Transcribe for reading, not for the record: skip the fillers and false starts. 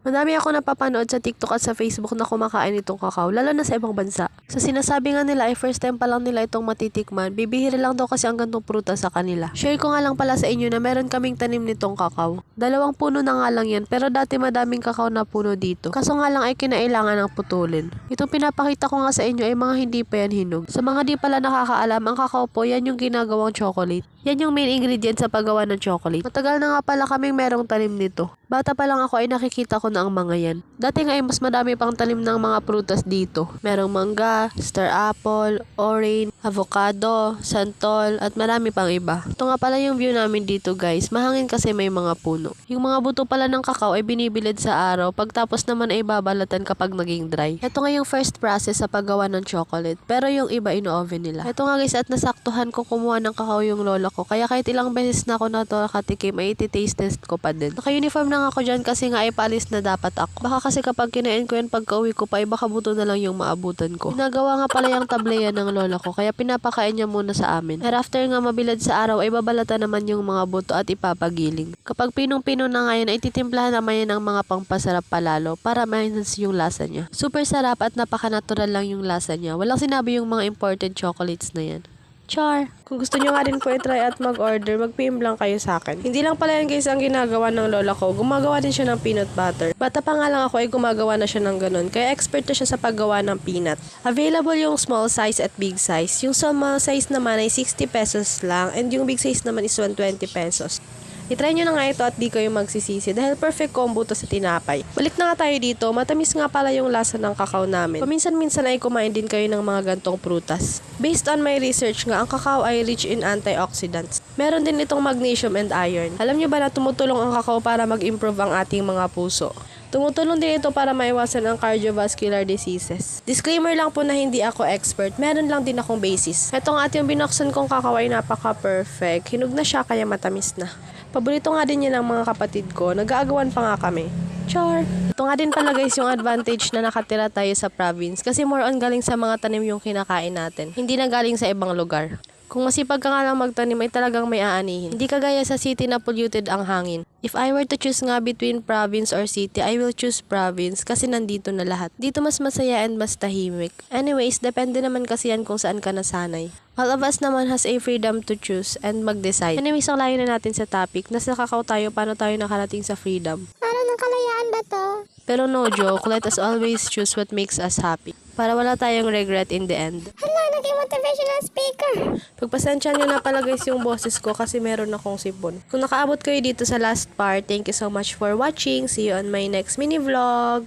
Madami ako napapanood sa TikTok at sa Facebook na kumakain itong kakao, lalo na sa ibang bansa. Sa sinasabi nga nila ay first time pa lang nila itong matitikman, bibihira lang daw kasi ang gantong prutas sa kanila. Share ko nga lang pala sa inyo na meron kaming tanim nitong kakao. 2 puno na nga lang yan, pero dati madaming kakao na puno dito. Kaso nga lang ay kinailangan ng putulin. Itong pinapakita ko nga sa inyo ay mga hindi pa yan hinog. Sa mga di pala nakakaalam, ang kakao po yan yung ginagawang chocolate. Yan yung main ingredient sa paggawa ng chocolate. Matagal na nga pala kaming merong tanim nito. Bata pa lang ako ay nakikita ko na ang mga yan. Dati nga ay mas madami pang tanim ng mga prutas dito. Merong mangga, star apple, orange, avocado, santol, at marami pang iba. Ito nga pala yung view namin dito guys. Mahangin kasi may mga puno. Yung mga buto pala ng kakao ay binibilid sa araw. Pagtapos naman ay babalatan kapag naging dry. Ito nga yung first process sa paggawa ng chocolate. Pero yung iba ino-oven nila. Ito nga guys at nasaktuhan ko kumuha ng kakao yung lola ko. Kaya kahit ilang beses na ako na to nakatikim ay iti-taste test ko pa din. Naka-uniform na nga ako dyan kasi nga ay paalis na dapat ako. Baka kasi kapag kinain ko yan pagka-uwi ko pa ay baka buto na lang yung maabutan ko. Ginagawa nga pala yung tableya ng lola ko kaya pinapakain niya muna sa amin. And after nga mabilad sa araw ay babalatan naman yung mga buto at ipapagiling. Kapag pinong-pino na nga yan ay titimplahan naman yan ng mga pangpasarap palalo para ma-enhance yung lasa niya. Super sarap at napaka-natural lang yung lasa niya. Walang sinabi yung mga imported chocolates na yan. Char! Kung gusto nyo nga rin po i-try at mag-order, mag-PM lang kayo sa akin. Hindi lang pala yan guys ang ginagawa ng lola ko. Gumagawa din siya ng peanut butter. Bata pa nga lang ako ay gumagawa na siya ng ganun. Kaya expert na siya sa paggawa ng peanut. Available yung small size at big size. Yung small size naman ay 60 pesos lang and yung big size naman is 120 pesos. I-try nyo na nga ito at di kayo magsisisi dahil perfect combo to sa tinapay. Balik na nga tayo dito, matamis nga pala yung lasa ng kakao namin. Paminsan-minsan ay kumain din kayo ng mga gantong prutas. Based on my research nga, ang kakao ay rich in antioxidants. Meron din itong magnesium and iron. Alam nyo ba na tumutulong ang kakao para mag-improve ang ating mga puso? Tumutulong din ito para maiwasan ang cardiovascular diseases. Disclaimer lang po na hindi ako expert, meron lang din akong basis. Itong ating binuksan kong kakao ay napaka-perfect. Hinog na siya kaya matamis na. Paborito nga din yan ng mga kapatid ko. Nag-aagawan pa nga kami. Char! Ito nga din pala guys yung advantage na nakatira tayo sa province kasi more on galing sa mga tanim yung kinakain natin. Hindi na galing sa ibang lugar. Kung masipag ka nga lang magtanim ay talagang may aanihin. Hindi kagaya sa city na polluted ang hangin. If I were to choose nga between province or city, I will choose province kasi nandito na lahat. Dito mas masaya and mas tahimik. Anyways, depende naman kasi yan kung saan ka nasanay. All of us naman has a freedom to choose and mag-decide. Anyways, ang layo na natin sa topic. Nasa kakao tayo, paano tayo nakarating sa freedom? Parang ng kalayaan ba to? Pero no joke, let us always choose what makes us happy. Para wala tayong regret in the end. Hala, naging motivational speaker. Pagpasensya nyo na pala guys yung boses ko kasi meron akong sipon. Kung nakaabot kayo dito sa last part, thank you so much for watching. See you on my next mini vlog.